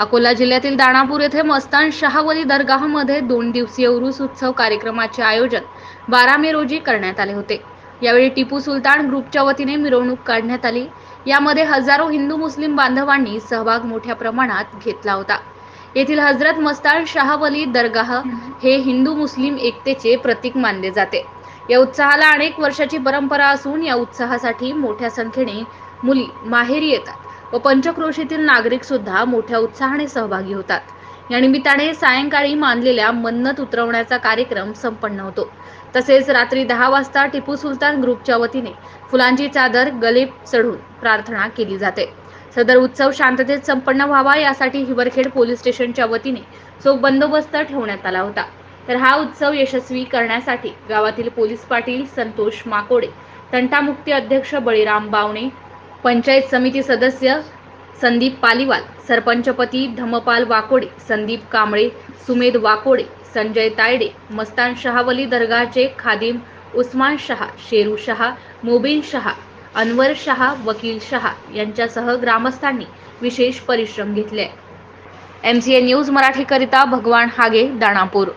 अकोला जिल्ह्यातील दाणापूर येथे मस्तान शाहवली दरगाहमध्ये 2 दिवसीय उरूस उत्सव कार्यक्रमाचे आयोजन 12 मे रोजी करण्यात आले होते। यावेळी टिपू सुलतान ग्रुपच्या वतीने मिरवणूक काढण्यात आली। यामध्ये हजारो हिंदू मुस्लिम बांधवांनी सहभाग मोठ्या प्रमाणात घेतला होता। येथील हजरत मस्तान शाहवली दरगाह हे हिंदू मुस्लिम एकतेचे प्रतीक मानले जाते। या उत्सवाला अनेक वर्षाची परंपरा असून या उत्सवासाठी मोठ्या संख्येने मुली माहेरी येतात व पंचक्रोशीतील नागरिक सुद्धा मोठ्या उत्साहाने सहभागी होतात। या निमित्ताने सायंकाळी मानलेल्या मन्नत उतरवण्याचा कार्यक्रम संपन्न होतो। तसेच रात्री 10 वाजता टिपू सुलतान ग्रुपच्या वतीने फुलांची चादर गले चढून प्रार्थना केली जाते। सदर उत्सव शांततेत संपन्न व्हावा यासाठी हिवरखेड पोलीस स्टेशनच्या वतीने चोख बंदोबस्त ठेवण्यात आला होता। तर हा उत्सव यशस्वी करण्यासाठी गावातील पोलीस पाटील संतोष माकोडे, तंटामुक्ती अध्यक्ष बळीराम बावणे, पंचायत समिती सदस्य संदीप पालीवाल, सरपंचपती धमपाल वाकोडे, संदीप कांबळे, सुमेध वाकोडे, संजय तायडे, मस्तान शाहवली दरगाहचे खादिम उस्मान शाह, शेरू शाह, मोबिन शाह, अनवर शाह, वकील शाह यांच्यासह ग्रामस्थांनी विशेष परिश्रम घेतले। MCA न्यूज मराठी करिता भगवान हागे, दाणापूर।